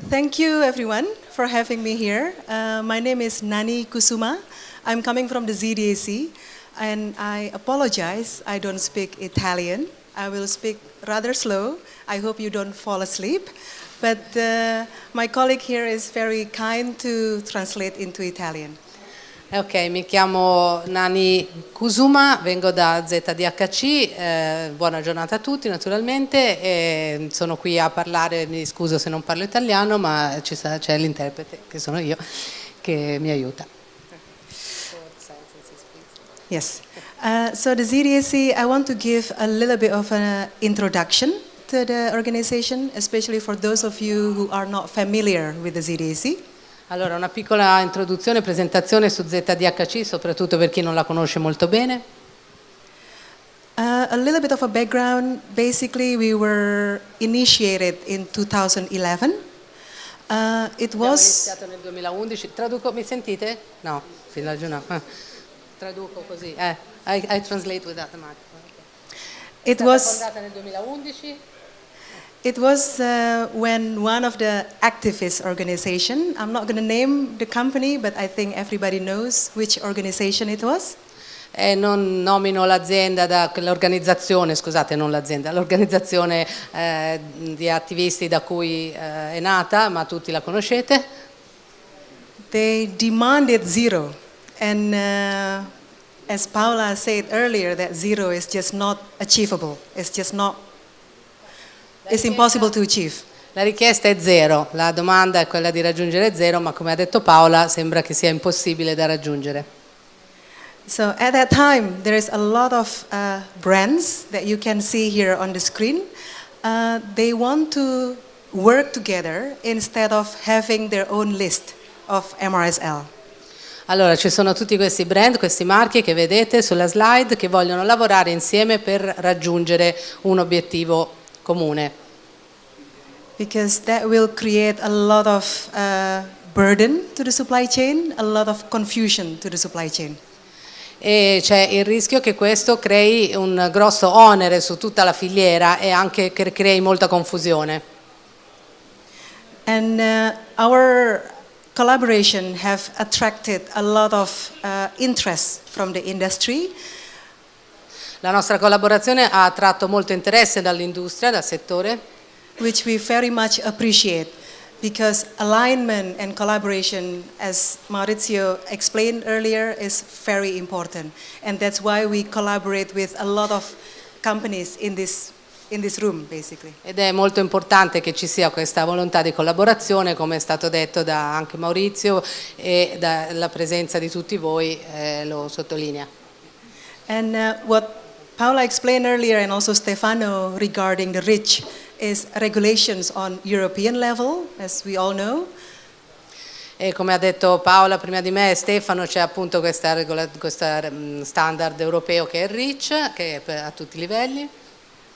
Thank you everyone for having me here. My name is Nany Kusuma. I'm coming from the ZDAC and I apologize, I don't speak Italian. I will speak rather slow. I hope you don't fall asleep. But my colleague here is very kind to translate into Italian. Ok, mi chiamo Nany Kusuma, vengo da ZDHC, buona giornata a tutti naturalmente, e sono qui a parlare, mi scuso se non parlo italiano, ma c'è l'interprete, che sono io, che mi aiuta. Yes, so the ZDAC, I want to give a little bit of an introduction to the organization, especially for those of you who are not familiar with the ZDAC. Allora, una piccola introduzione, presentazione su ZDHC, soprattutto per chi non la conosce molto bene. A little bit of a background. Basically, we were initiated in 2011. Abbiamo iniziato nel 2011. Traduco, mi sentite? No, fino a giù no. Traduco così. I translate without the microphone. Okay. È stata fondata nel 2011. It was when one of the activist organization, I'm not going to name the company, but I think everybody knows which organization it was. Non nomino l'azienda, l'organizzazione, scusate, non l'azienda, l'organizzazione di attivisti da cui è nata, ma tutti la conoscete. They demanded zero, and as Paola said earlier, that zero is just not achievable. It's impossible to achieve. La richiesta è zero, la domanda è quella di raggiungere zero, ma come ha detto Paola sembra che sia impossibile da raggiungere. So at that time there is a lot of brands that you can see here on the screen. They want to work together instead of having their own list of MSRL. Allora ci sono tutti questi brand, questi marchi che vedete sulla slide che vogliono lavorare insieme per raggiungere un obiettivo comune. Because that will create a lot of burden to the supply chain, a lot of confusion to the supply chain. E c'è il rischio che questo crei un grosso onere su tutta la filiera e anche che crei molta confusione. And our collaboration have attracted a lot of interest from the industry. La nostra collaborazione ha attratto molto interesse dall'industria, dal settore, which we very much appreciate, because alignment and collaboration, as Maurizio explained earlier, is very important, and that's why we collaborate with a lot of companies in this room, basically. Ed è molto importante che ci sia questa volontà di collaborazione, come è stato detto da anche Maurizio, e la presenza di tutti voi lo sottolinea. And what Paola explained earlier, and also Stefano, regarding the REACH, is regulations on European level, as we all know. E come ha detto Paola prima di me e Stefano, c'è appunto questa standard europeo che è il REACH, che è a tutti i livelli.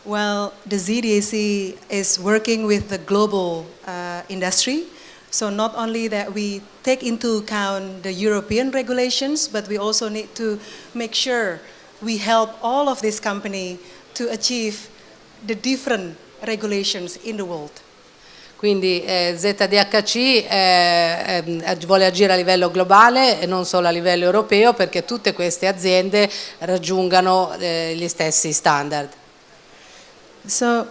Well, the ZDAC is working with the global industry, so not only that we take into account the European regulations, but we also need to make sure we help all of this company to achieve the different regulations in the world. Quindi ZDHC vuole agire a livello globale e non solo a livello europeo, perché tutte queste aziende raggiungano gli stessi standard. So,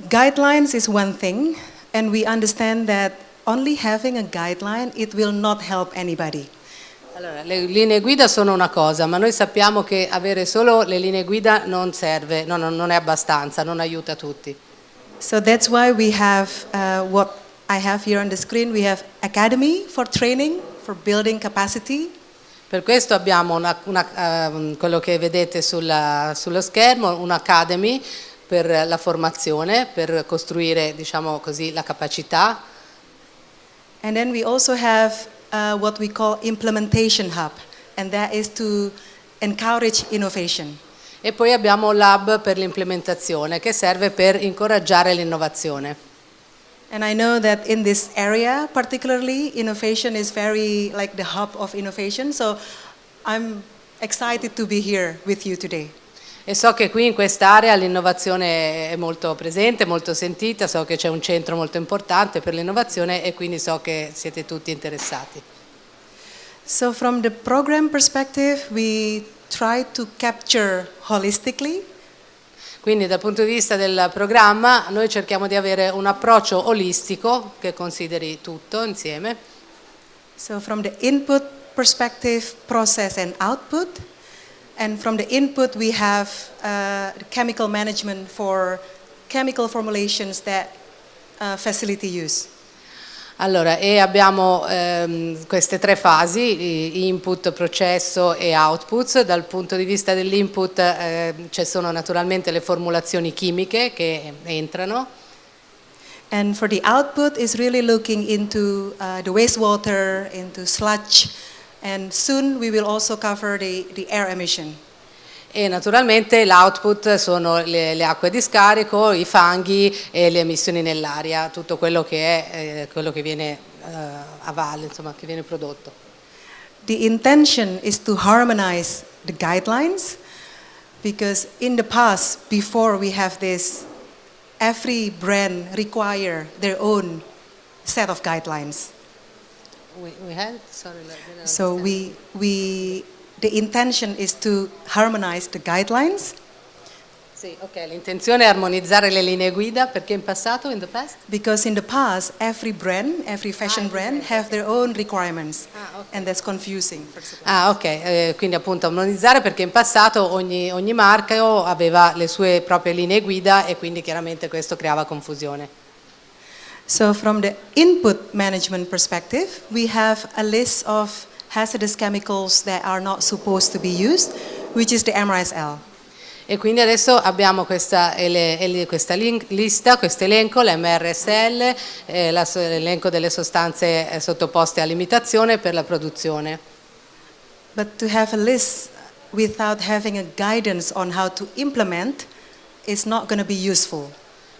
guidelines is one thing, and we understand that only having a guideline, it will not help anybody. Allora, le linee guida sono una cosa, ma noi sappiamo che avere solo le linee guida non serve, non è abbastanza, non aiuta tutti. So that's why we have what I have here on the screen. We have academy for training, for building capacity. Per questo abbiamo quello che vedete sullo schermo, un'academy per la formazione, per costruire, diciamo così, la capacità. And then we also have what we call implementation hub, and that is to encourage innovation. E poi abbiamo l'hub per l'implementazione, che serve per incoraggiare l'innovazione. And I know that in this area, particularly, innovation is very like the hub of innovation. So I'm excited to be here with you today. E so che qui in quest'area l'innovazione è molto presente, molto sentita, so che c'è un centro molto importante per l'innovazione e quindi so che siete tutti interessati. So from the program perspective, we try to capture holistically. Quindi dal punto di vista del programma noi cerchiamo di avere un approccio olistico che consideri tutto insieme. So from the input perspective, process and output. And from the input we have the chemical management for chemical formulations that facility use. Allora, e abbiamo queste tre fasi, input, processo e outputs. Dal punto di vista dell'input ci sono naturalmente le formulazioni chimiche che entrano. And for the output is really looking into the wastewater, into sludge, and soon we will also cover the air emission. E naturalmente l'output sono le acque di scarico, i fanghi e le emissioni nell'aria, tutto quello che è quello che viene a valle, insomma, che viene prodotto. The intention is to harmonize the guidelines, because in the past, before we have this, every brand require their own set of guidelines. We had? Sorry, So the intention is to harmonize the guidelines. Sì, ok, l'intenzione è armonizzare le linee guida, perché in passato, in the past? Because in the past, every brand, every fashion brand have their own requirements, okay. and that's confusing. Ok, quindi appunto armonizzare perché in passato ogni marchio aveva le sue proprie linee guida e quindi chiaramente questo creava confusione. So from the input management perspective, we have a list of hazardous chemicals that are not supposed to be used, which is the MSRL. E quindi adesso abbiamo questa lista, questo elenco, l'MSRL, l'elenco delle sostanze sottoposte a limitazione per la produzione. But to have a list without having a guidance on how to implement is not going to be useful.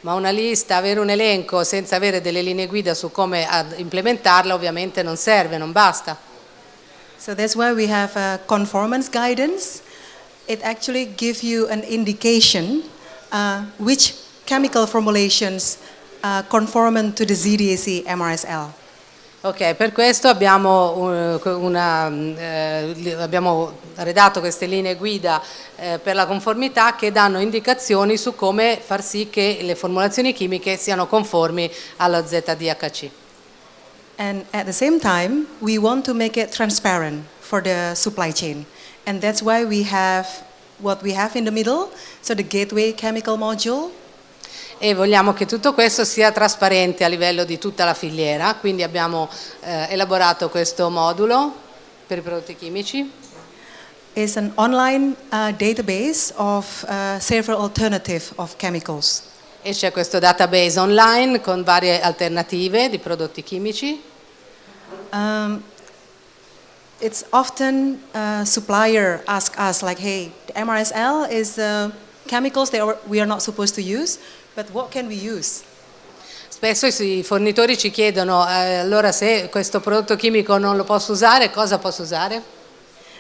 Ma una lista, avere un elenco senza avere delle linee guida su come implementarla ovviamente non serve, non basta. So that's why we have a conformance guidance. It actually gives you an indication which chemical formulations conform to the ZDAC MRSL. Ok, per questo abbiamo redatto queste linee guida per la conformità che danno indicazioni su come far sì che le formulazioni chimiche siano conformi alla ZDHC. And at the same time, we want to make it transparent for the supply chain. And that's why we have what we have in the middle, so the gateway chemical module. E vogliamo che tutto questo sia trasparente a livello di tutta la filiera, quindi abbiamo elaborato questo modulo per i prodotti chimici. It's an online database of several alternatives of chemicals. E c'è questo database online con varie alternative di prodotti chimici. It's often supplier ask us like, hey, the MRSL is chemicals that we are not supposed to use, but what can we use? Spesso i fornitori ci chiedono, allora se questo prodotto chimico non lo posso usare, cosa posso usare?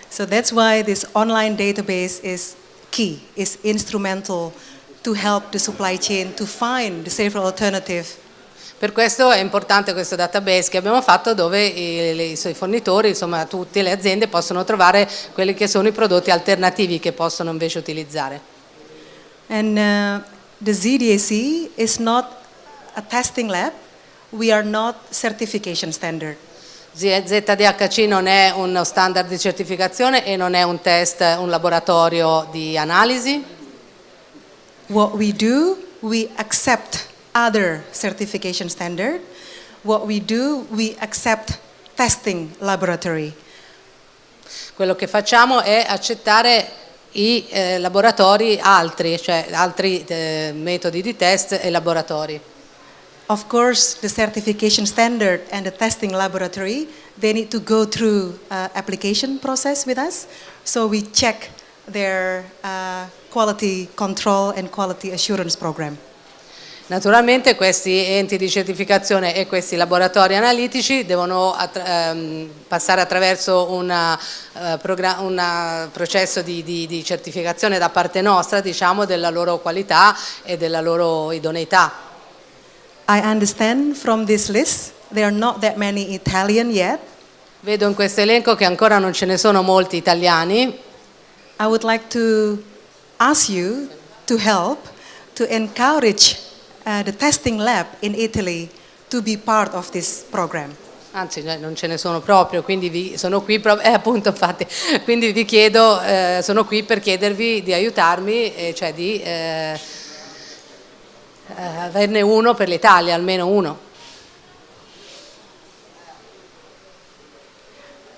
So that's why this online database is key, is instrumental to help the supply chain to find the safer alternative. Per questo è importante questo database che abbiamo fatto dove i suoi fornitori, insomma tutte le aziende possono trovare quelli che sono i prodotti alternativi che possono invece utilizzare. And the ZDAC is not a testing lab, we are not certification standard. ZDHC non è uno standard di certificazione e non è un test, un laboratorio di analisi. What we do, we accept other certification standard. What we do, we accept testing laboratory. Quello che facciamo è accettare i laboratori altri, cioè altri metodi di test e laboratori. Of course, the certification standard and the testing laboratory, they need to go through application process with us. So we check their quality control and quality assurance program. Naturalmente questi enti di certificazione e questi laboratori analitici devono passare attraverso un processo di certificazione da parte nostra, diciamo, della loro qualità e della loro idoneità. I understand from this list there are not that many Italian yet. Vedo in questo elenco che ancora non ce ne sono molti italiani. I would like to ask you to help to encourage the testing lab in Italy to be part of this program. Anzi, non ce ne sono proprio, quindi sono qui appunto, infatti, quindi vi chiedo, sono qui per chiedervi di aiutarmi, cioè di averne uno per l'Italia, almeno uno.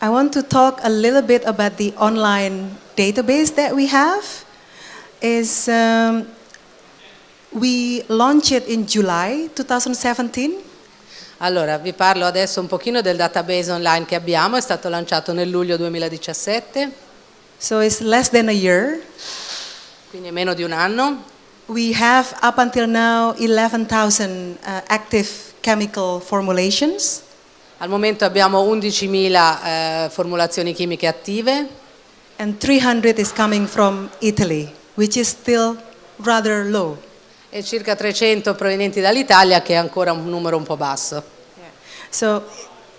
I want to talk a little bit about the online database that we have. We launched it in July 2017. Allora, vi parlo adesso un pochino del database online che abbiamo, è stato lanciato nel luglio 2017. So it's less than a year. Quindi è meno di un anno. We have up until now 11,000 active chemical formulations. Al momento abbiamo 11.000 formulazioni chimiche attive. And 300 is coming from Italy, which is still rather low. E circa 300 provenienti dall'Italia, che è ancora un numero un po' basso. So,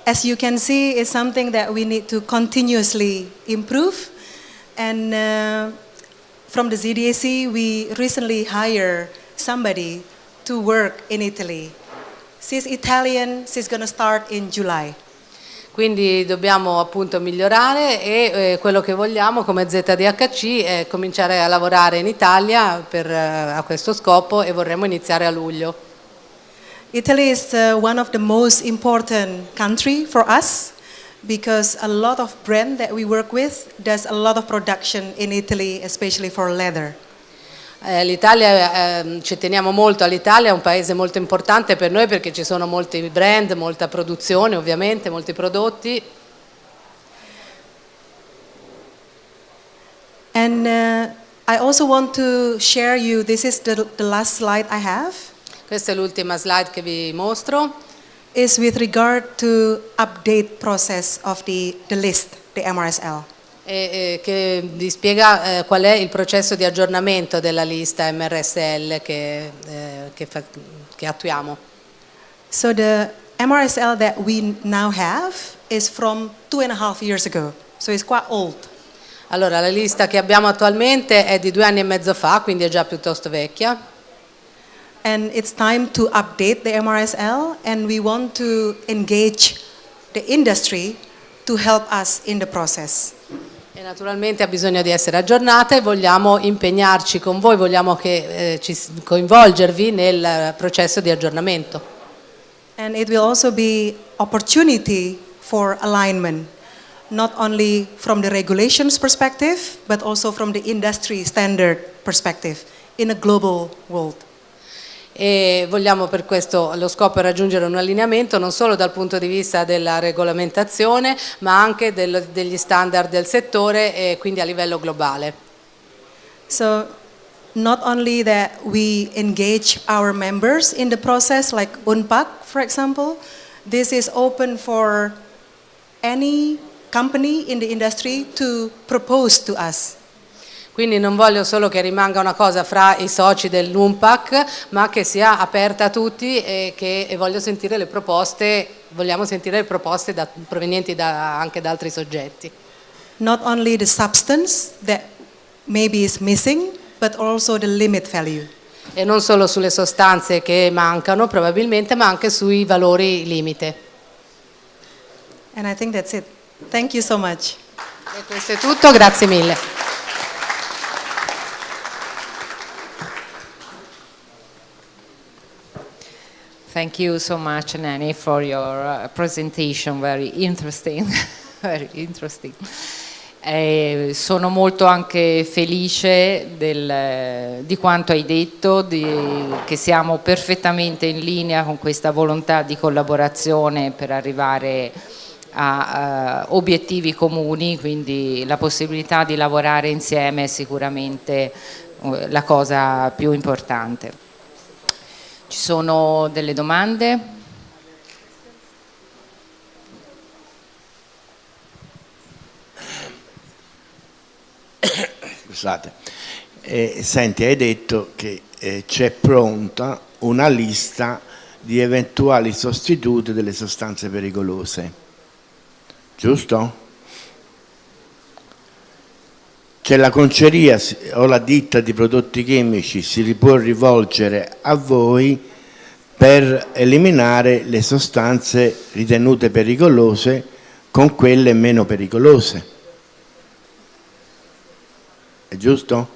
as you can see, it's something that we need to continuously improve. And from the ZDAC, we recently hired somebody to work in Italy. She's Italian, she's going to start in July. Quindi dobbiamo appunto migliorare e quello che vogliamo come ZDHC è cominciare a lavorare in Italia a questo scopo e vorremmo iniziare a luglio. Italy is one of the most important country for us because a lot of brand that we work with does a lot of production in Italy, especially for leather. L'Italia, ci teniamo molto all'Italia, è un paese molto importante per noi perché ci sono molti brand, molta produzione ovviamente, molti prodotti. And I also want to share you, this is the last slide I have. Questa è l'ultima slide che vi mostro. Is with regard to update process of the list, the MRSL. Che vi spiega qual è il processo di aggiornamento della lista MRSL che attuiamo. So the MRSL that we now have is from 2.5 years ago, so it's quite old. Allora, la lista che abbiamo attualmente è di 2 anni e mezzo fa, quindi è già piuttosto vecchia. And it's time to update the MRSL, and we want to engage the industry to help us in the process. E naturalmente ha bisogno di essere aggiornata e vogliamo impegnarci con voi, vogliamo coinvolgervi nel processo di aggiornamento. And it will also be opportunity for alignment, not only from the regulations perspective, but also from the industry standard perspective in a global world. E vogliamo per questo, lo scopo è raggiungere un allineamento non solo dal punto di vista della regolamentazione ma anche degli standard del settore e quindi a livello globale. So not only that we engage our members in the process like UNPAC for example, this is open for any company in the industry to propose to us. Quindi non voglio solo che rimanga una cosa fra i soci dell'UNPAC, ma che sia aperta a tutti e vogliamo sentire le proposte provenienti anche da altri soggetti. Not only the substance that maybe is missing, but also the limit value. E non solo sulle sostanze che mancano probabilmente, ma anche sui valori limite. And I think that's it. Thank you so much. E questo è tutto, grazie mille. Thank you so much, Nany, for your presentation. Very interesting. Very interesting. Sono molto anche felice di quanto hai detto, che siamo perfettamente in linea con questa volontà di collaborazione per arrivare a obiettivi comuni, quindi la possibilità di lavorare insieme è sicuramente la cosa più importante. Ci sono delle domande? Scusate, senti, hai detto che c'è pronta una lista di eventuali sostituti delle sostanze pericolose, giusto? Cioè la conceria o la ditta di prodotti chimici si può rivolgere a voi per eliminare le sostanze ritenute pericolose con quelle meno pericolose, è giusto?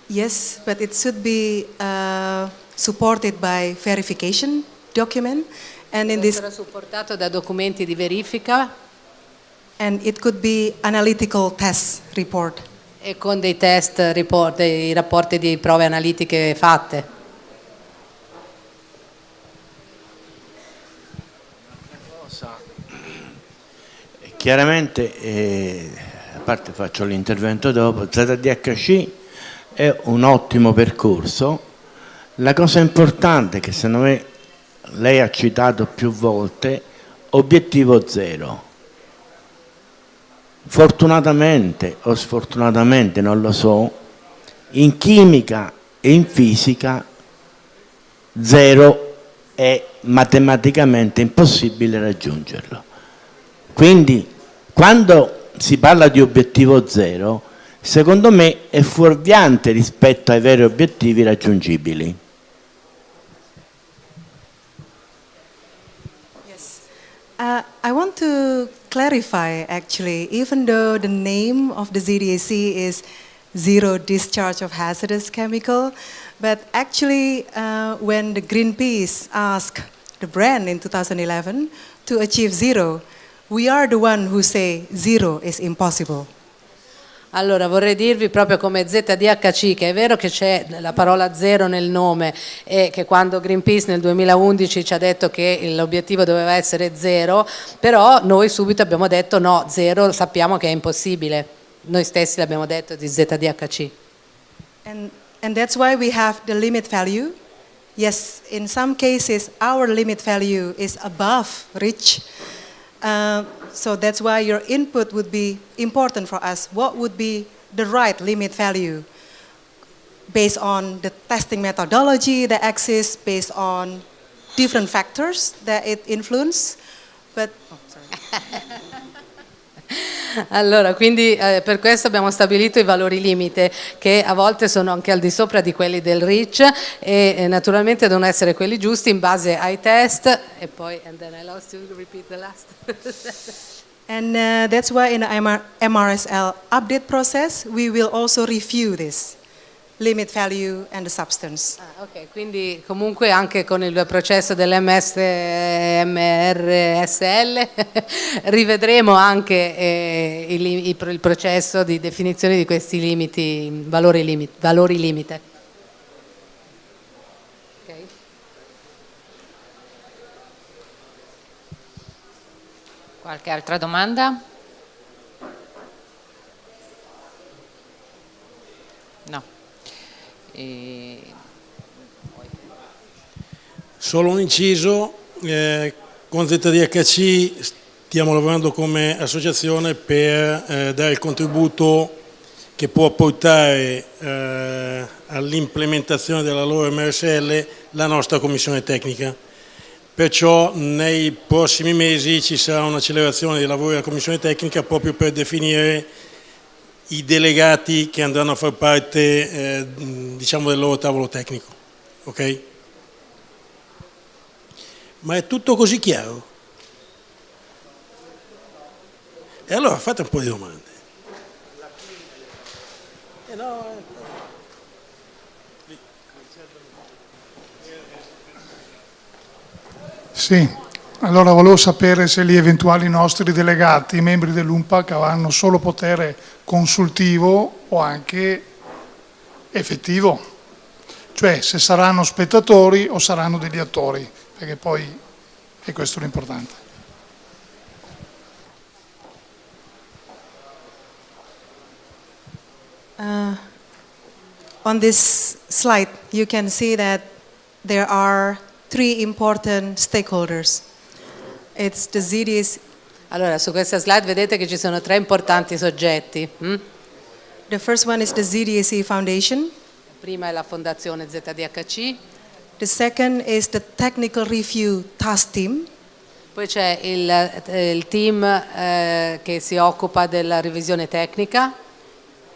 Yes, but it should be supported by verification document, and in Deve this, essere supportato da documenti di verifica and it could be analytical test report. e con dei test report, dei rapporti di prove analitiche fatte. Chiaramente, a parte faccio l'intervento dopo, ZDHC è un ottimo percorso. La cosa importante che secondo me lei ha citato più volte, obiettivo zero. Fortunatamente o sfortunatamente, non lo so, in chimica e in fisica zero è matematicamente impossibile raggiungerlo. Quindi quando si parla di obiettivo zero, secondo me è fuorviante rispetto ai veri obiettivi raggiungibili. I want to clarify actually, even though the name of the ZDAC is Zero Discharge of Hazardous Chemical, but actually when the Greenpeace asked the brand in 2011 to achieve zero, we are the one who say zero is impossible. Allora vorrei dirvi proprio come ZDHC che è vero che c'è la parola zero nel nome e che quando Greenpeace nel 2011 ci ha detto che l'obiettivo doveva essere zero, però noi subito abbiamo detto no, zero sappiamo che è impossibile, noi stessi l'abbiamo detto di ZDHC. And that's why we have the limit value. Yes, in some cases our limit value is above reach. So that's why your input would be important for us. What would be the right limit value based on the testing methodology that exists, based on different factors that it influence? But Allora, quindi per questo abbiamo stabilito i valori limite che a volte sono anche al di sopra di quelli del REACH e naturalmente devono essere quelli giusti in base ai test e poi and then I lost you, repeat the last. And that's why in the MRSL update process we will also review this limit value and the substance. Ok, quindi comunque anche con il processo dell'MSRL rivedremo anche il processo di definizione di questi limiti, valori limite. Okay. Qualche altra domanda? No. Solo un inciso, con ZDHC stiamo lavorando come associazione per dare il contributo che può portare all'implementazione della loro MSRL la nostra commissione tecnica. Perciò nei prossimi mesi ci sarà un'accelerazione dei lavori della commissione tecnica proprio per definire i delegati che andranno a far parte diciamo del loro tavolo tecnico, ok? Ma è tutto così chiaro? E allora fate un po' di domande. Sì, allora volevo sapere se gli eventuali nostri delegati, membri dell'UNPAC, avranno solo potere consultivo o anche effettivo, cioè se saranno spettatori o saranno degli attori, perché poi è questo l'importante. On this slide, you can see that there are three important stakeholders. It's the ZDAC. Allora, su questa slide vedete che ci sono tre importanti soggetti. The first one is the ZDAC Foundation. Prima è la Fondazione ZDHC, The second is the Technical Review Task Team. poi c'è il team che si occupa della revisione tecnica.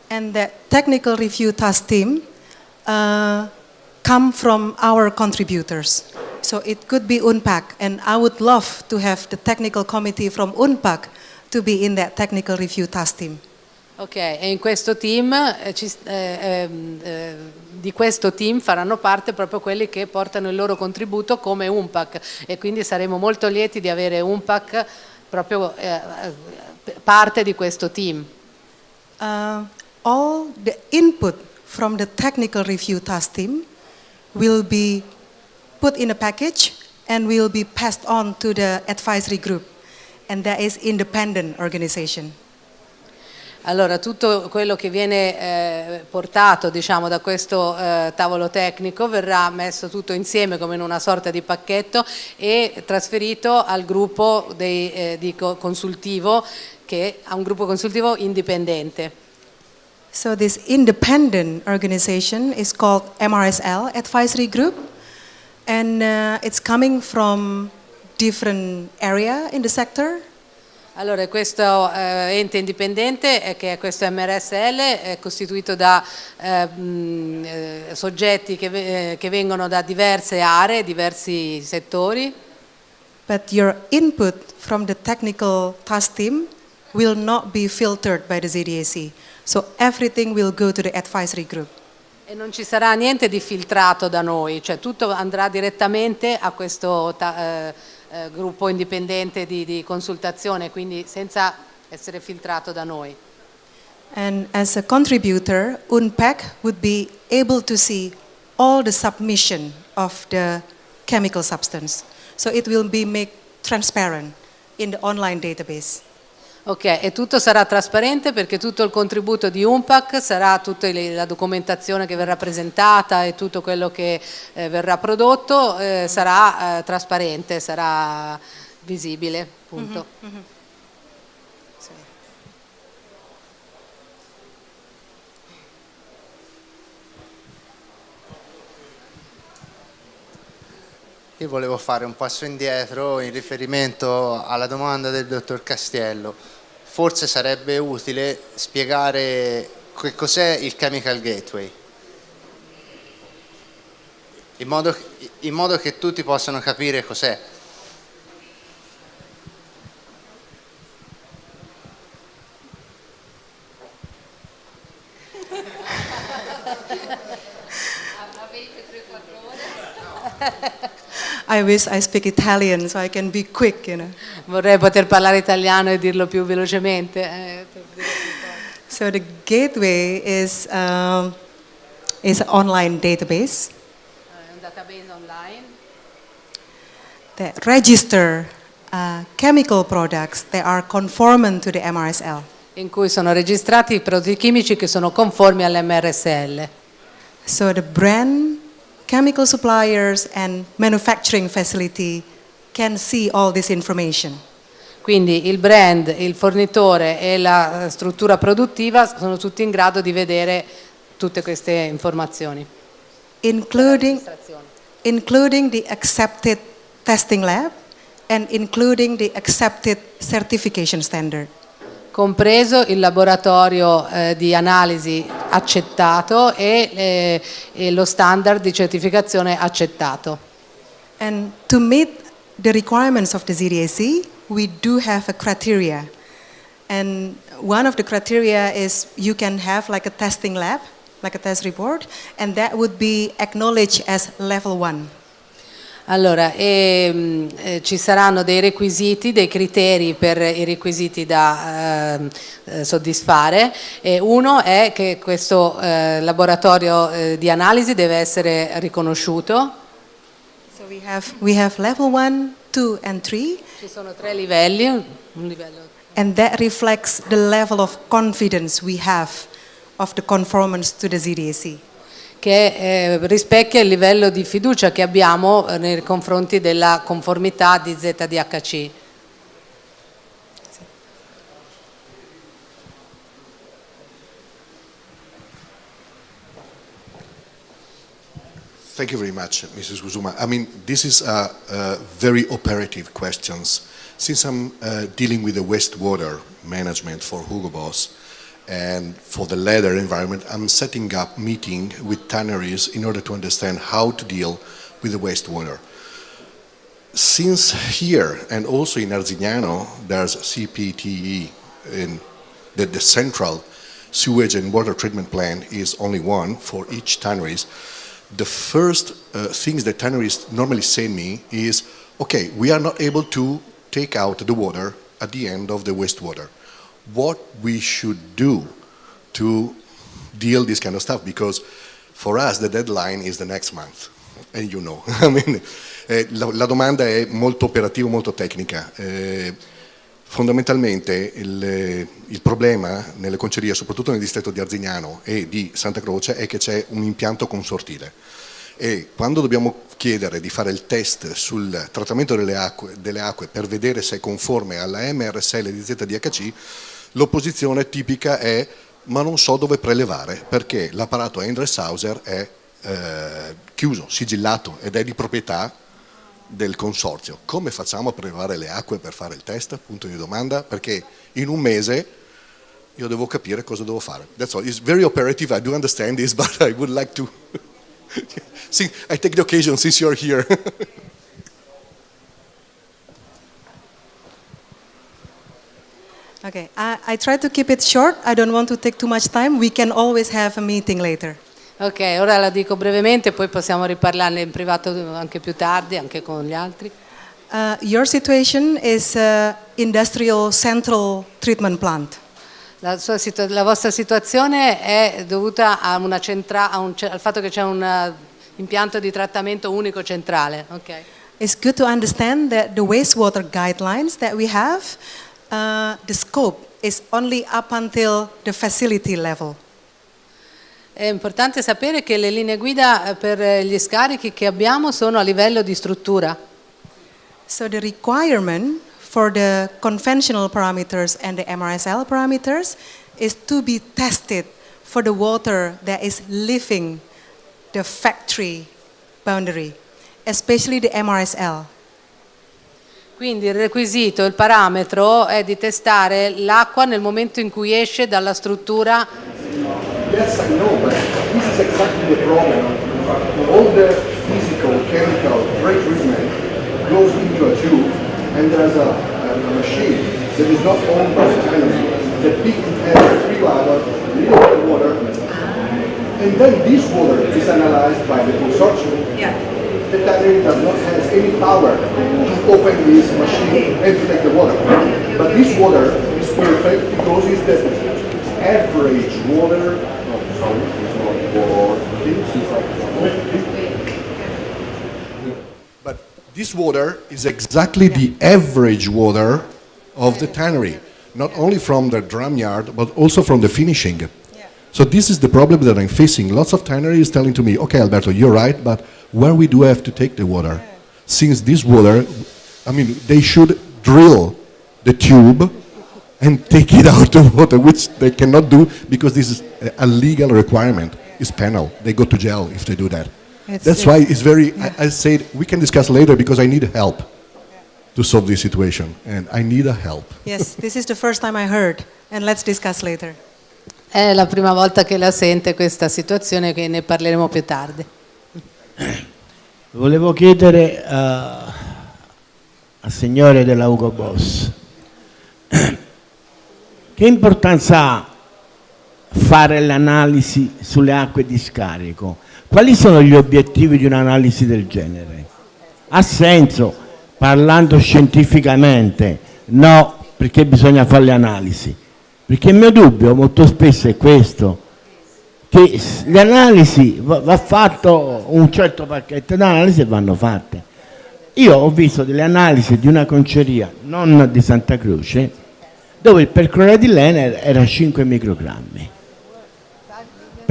And the Technical Review Task Team come from our contributors. So it could be UNPAC, and I would love to have the technical committee from UNPAC to be in that Technical Review Task Team. Ok, e in questo team, di questo team faranno parte proprio quelli che portano il loro contributo come UNPAC, e quindi saremo molto lieti di avere UNPAC proprio parte di questo team. All the input from the Technical Review Task Team will be put in a package and will be passed on to the advisory group, and that is independent organization. Allora, tutto quello che viene portato, diciamo, da questo tavolo tecnico verrà messo tutto insieme come in una sorta di pacchetto e trasferito al gruppo consultivo, che ha un gruppo consultivo indipendente. So this independent organization is called MSRL Advisory Group, and it's coming from different area in the sector. Allora, questo ente indipendente, che è questo MSRL, è costituito da soggetti che vengono da diverse aree, diversi settori. But your input from the technical task team will not be filtered by the ZDAC. So everything will go to the advisory group. E non ci sarà niente di filtrato da noi, cioè tutto andrà direttamente a questo gruppo indipendente di consultazione, quindi senza essere filtrato da noi. And as a contributor, UNPAC would be able to see all the submission of the chemical substance. So it will be made transparent in the online database. Ok, e tutto sarà trasparente perché tutto il contributo di UNPAC sarà tutta la documentazione che verrà presentata e tutto quello che verrà prodotto sarà trasparente, sarà visibile, punto. Io volevo fare un passo indietro in riferimento alla domanda del dottor Castiello. Forse sarebbe utile spiegare che cos'è il Chemical Gateway, in modo che tutti possano capire cos'è. I wish I speak Italian so I can be quick, you know. Vorrei poter parlare italiano e dirlo più velocemente. So the gateway is an online database È un database online that register chemical products that are conformant to the MRSL. in cui sono registrati i prodotti chimici che sono conformi all'MRSL. So the brand, chemical suppliers and manufacturing facility can see all this information. Quindi il brand, il fornitore e la struttura produttiva sono tutti in grado di vedere tutte queste informazioni. Including the accepted testing lab and including the accepted certification standard. Compreso il laboratorio di analisi accettato e lo standard di certificazione accettato. And to meet the requirements of the ZDAC, we do have a criteria. And one of the criteria is you can have like a testing lab, like a test report, and that would be acknowledged as level 1. Allora, ci saranno dei requisiti, dei criteri per i requisiti da soddisfare, e uno è che questo laboratorio di analisi deve essere riconosciuto. So we have level 1, 2 and 3. Ci sono 3 livelli, un livello. And that reflects the level of confidence we have of the conformance to the ZDAC. Che rispecchia il livello di fiducia che abbiamo nei confronti della conformità di ZDHC. Thank you very much, Mrs. Kusuma. I mean, this is very operative questions. Since I'm dealing with the wastewater management for Hugo Boss and for the leather environment, I'm setting up meeting with tanneries in order to understand how to deal with the wastewater. Since here and also in Arzignano, there's CPTE, in the central sewage and water treatment plant is only one for each tanneries. The first things that tanneries normally say me is, okay, we are not able to take out the water at the end of the wastewater. What we should do to deal this kind of stuff, because for us the deadline is the next month, and you know, I mean, la domanda è molto operativa, molto tecnica. Fondamentalmente il problema nelle concerie, soprattutto nel distretto di Arzignano e di Santa Croce, è che c'è un impianto consortile e quando dobbiamo chiedere di fare il test sul trattamento delle acque per vedere se è conforme alla MSRL di ZDHC, l'opposizione tipica è ma non so dove prelevare perché l'apparato Endreshauser è chiuso, sigillato ed è di proprietà del consorzio. Come facciamo a prelevare le acque per fare il test? Punto di domanda, perché in un mese io devo capire cosa devo fare. That's all. It's very operative, I do understand this, but I would like to I take the occasion since you're here. Okay, I try to keep it short. I don't want to take too much time. We can always have a meeting later. Ok, ora la dico brevemente, poi possiamo riparlarne in privato anche più tardi, anche con gli altri. Your situation is industrial central treatment plant. La vostra situazione è dovuta a al fatto che c'è un impianto di trattamento unico centrale. Okay. It's good to understand that the wastewater guidelines that we have, the scope is only up until the facility level. È importante sapere che le linee guida per gli scarichi che abbiamo sono a livello di struttura. So the requirement for the conventional parameters and the MSRL parameters is to be tested for the water that is leaving the factory boundary, especially the MSRL. Quindi il requisito, il parametro è di testare l'acqua nel momento in cui esce dalla struttura. Yes, I know, but this is exactly the problem. All the physical, chemical, treatment goes into a tube, and there's a machine that is not owned by the tannery. The big has 3 ladder, little bit of water, and then this water is analyzed by the consortium. Yeah. The tannery does not have any power to open this machine and to take the water. But this water is perfect because it's the average water. But this water is exactly the average water of the tannery, not only from the drum yard, but also from the finishing. So this is the problem that I'm facing. Lots of tanneries telling to me, okay, Alberto, you're right, but where we do have to take the water? Since this water, I mean, they should drill the tube and take it out of water, which they cannot do because this is a legal requirement. It's penal. They go to jail if they do that. That's why it's very, I said, we can discuss later because I need help to solve this situation, and I need a help. Yes, this is the first time I heard, and let's discuss later. È la prima volta che la sente questa situazione, che ne parleremo più tardi. Volevo chiedere al signore della Hugo Boss, che importanza ha fare l'analisi sulle acque di scarico? Quali sono gli obiettivi di un'analisi del genere? Ha senso, parlando scientificamente? No, perché bisogna fare le analisi. Perché il mio dubbio molto spesso è questo, che le analisi va fatto un certo pacchetto di analisi e vanno fatte. Io ho visto delle analisi di una conceria, non di Santa Croce, dove il perclorato di Lena era 5 microgrammi.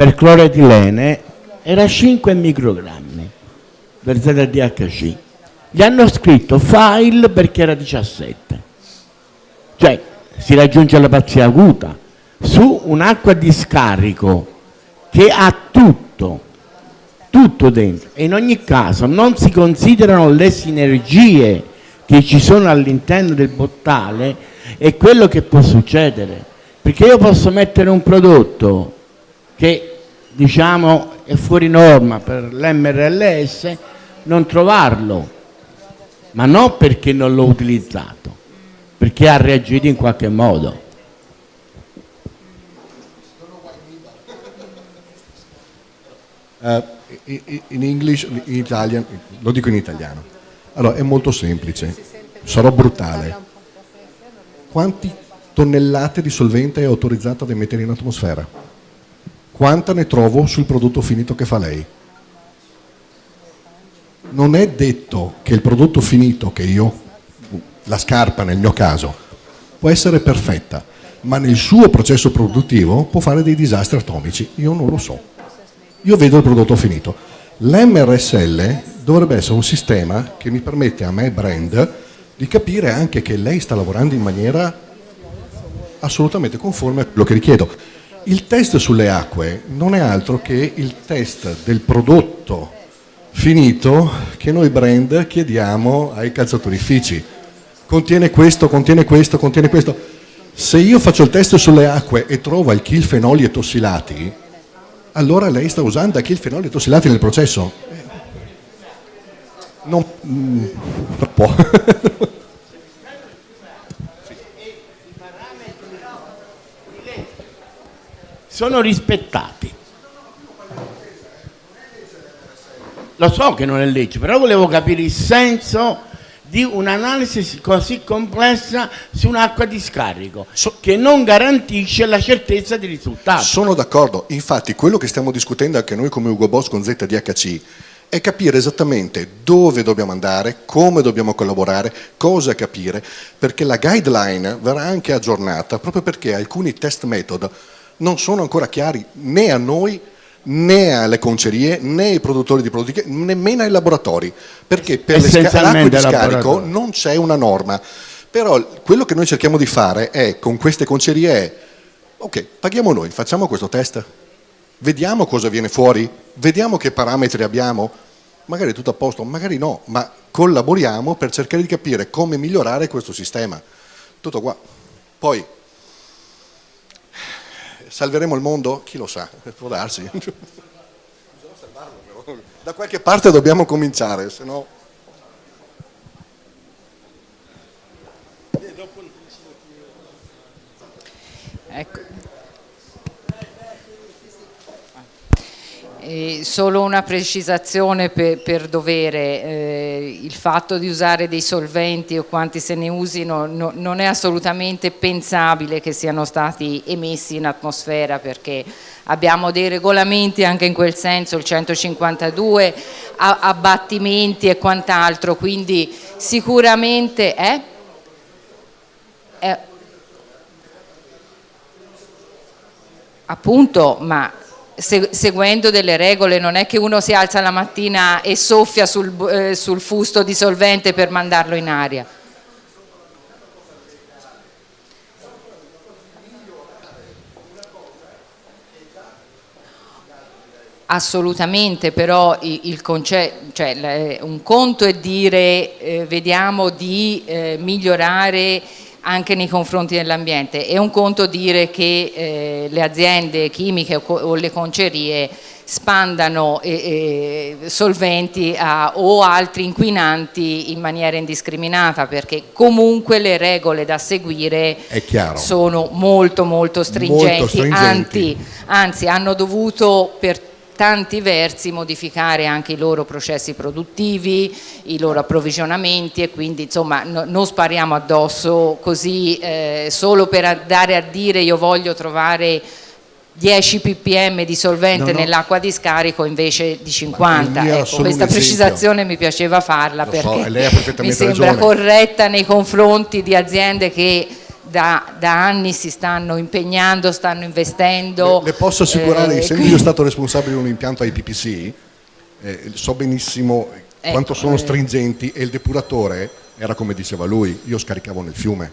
per cloretilene era 5 microgrammi per ZDHC. Gli hanno scritto file perché era 17. Cioè, si raggiunge la pazzia acuta su un'acqua di scarico che ha tutto dentro, e in ogni caso non si considerano le sinergie che ci sono all'interno del bottale e quello che può succedere, perché io posso mettere un prodotto che diciamo è fuori norma per l'MRLS, non trovarlo, ma non perché non l'ho utilizzato, perché ha reagito in qualche modo. In English, in Italian, lo dico in italiano. Allora, è molto semplice, sarò brutale. Quanti tonnellate di solvente è autorizzata ad emettere in atmosfera? Quanta ne trovo sul prodotto finito che fa lei? Non è detto che il prodotto finito che io, la scarpa nel mio caso, può essere perfetta, ma nel suo processo produttivo può fare dei disastri atomici. Io non lo so. Io vedo il prodotto finito. L'MSRL dovrebbe essere un sistema che mi permette a me, brand, di capire anche che lei sta lavorando in maniera assolutamente conforme a quello che richiedo. Il test sulle acque non è altro che il test del prodotto finito che noi brand chiediamo ai calzatorifici. Contiene questo, contiene questo, contiene questo. Se io faccio il test sulle acque e trovo alchilfenoli e tossilati, allora lei sta usando alchilfenoli e tossilati nel processo. Non può. Sono rispettati. Lo so che non è legge, però volevo capire il senso di un'analisi così complessa su un'acqua di scarico che non garantisce la certezza di risultato. Sono d'accordo, infatti quello che stiamo discutendo anche noi come Ugo Boss con ZDHC è capire esattamente dove dobbiamo andare, come dobbiamo collaborare, cosa capire, perché la guideline verrà anche aggiornata proprio perché alcuni test method non sono ancora chiari né a noi né alle concerie né ai produttori di prodotti, nemmeno ai laboratori, perché per l'acqua di scarico non c'è una norma. Però quello che noi cerchiamo di fare è con queste concerie è ok, paghiamo noi, facciamo questo test, vediamo cosa viene fuori, vediamo che parametri abbiamo, magari è tutto a posto, magari no, ma collaboriamo per cercare di capire come migliorare questo sistema. Tutto qua. Poi salveremo il mondo? Chi lo sa, può darsi. Da qualche parte dobbiamo cominciare, se no... Ecco. Solo una precisazione per dovere, il fatto di usare dei solventi o quanti se ne usino non è assolutamente pensabile che siano stati emessi in atmosfera, perché abbiamo dei regolamenti anche in quel senso, il 152, abbattimenti e quant'altro, quindi sicuramente appunto, ma seguendo delle regole, non è che uno si alza la mattina e soffia sul fusto di solvente per mandarlo in aria. Assolutamente, però un conto è dire vediamo di migliorare anche nei confronti dell'ambiente, è un conto dire che le aziende chimiche o le concerie spandano solventi o altri inquinanti in maniera indiscriminata, perché comunque le regole da seguire sono molto molto stringenti. Anzi hanno dovuto per tanti versi modificare anche i loro processi produttivi, i loro approvvigionamenti, e quindi insomma non spariamo addosso così solo per andare a dire io voglio trovare 10 ppm di solvente nell'acqua di scarico invece di 50. Ecco, questa precisazione mi piaceva farla, perché mi sembra corretta nei confronti di aziende che da anni si stanno impegnando, stanno investendo. Le posso assicurare, essendo io stato responsabile di un impianto IPPC, so benissimo quanto sono stringenti, e il depuratore era come diceva lui, io scaricavo nel fiume.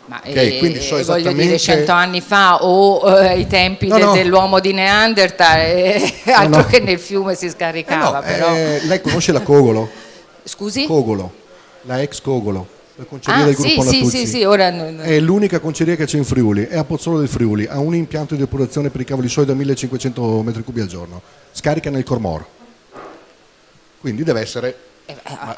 Ma quindi so voglio dire 100 anni fa o ai tempi dell'uomo di Neanderthal, altro che nel fiume si scaricava. Però. Lei conosce la Cogolo? Scusi? Cogolo, la ex Cogolo, la conceria del gruppo Natuzzi. Sì, ora è l'unica conceria che c'è in Friuli, è a Pozzolo del Friuli, ha un impianto di depurazione per i cavoli suoi da 1500 metri cubi al giorno, scarica nel Cormor, quindi deve essere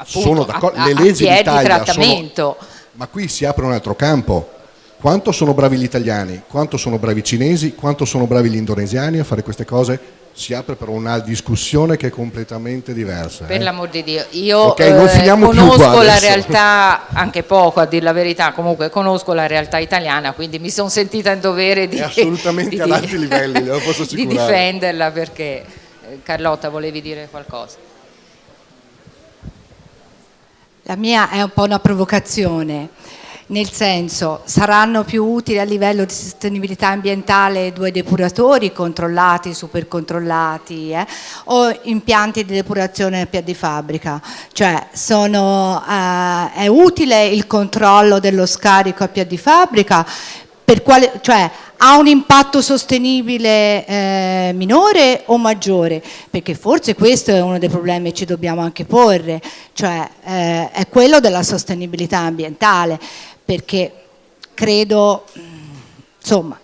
sono d'accordo, le leggi d'Italia sono, ma qui si apre un altro campo. Quanto sono bravi gli italiani, quanto sono bravi i cinesi, quanto sono bravi gli indonesiani a fare queste cose, si apre per una discussione che è completamente diversa. Per l'amor di Dio, io conosco la realtà, anche poco a dire la verità, comunque conosco la realtà italiana, quindi mi sono sentita in dovere di, assolutamente ad alti livelli, glielo posso assicurare. Di difenderla, perché Carlotta, volevi dire qualcosa? La mia è un po' una provocazione, nel senso, saranno più utili a livello di sostenibilità ambientale 2 depuratori controllati, super controllati, o impianti di depurazione a piedi fabbrica? Cioè, è utile il controllo dello scarico a piedi fabbrica? Cioè, ha un impatto sostenibile minore o maggiore? Perché forse questo è uno dei problemi che ci dobbiamo anche porre, cioè è quello della sostenibilità ambientale, perché credo, insomma,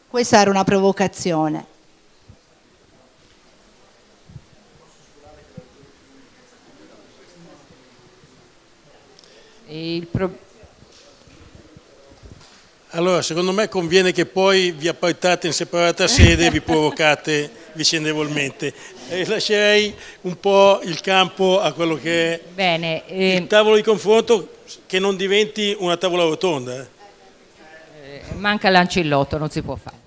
questa era una provocazione. Allora, secondo me conviene che poi vi appartate in separata sede e vi provocate vicendevolmente. E lascerei un po' il campo a quello che è il tavolo di confronto, che non diventi una tavola rotonda. Manca l'ancillotto, non si può fare.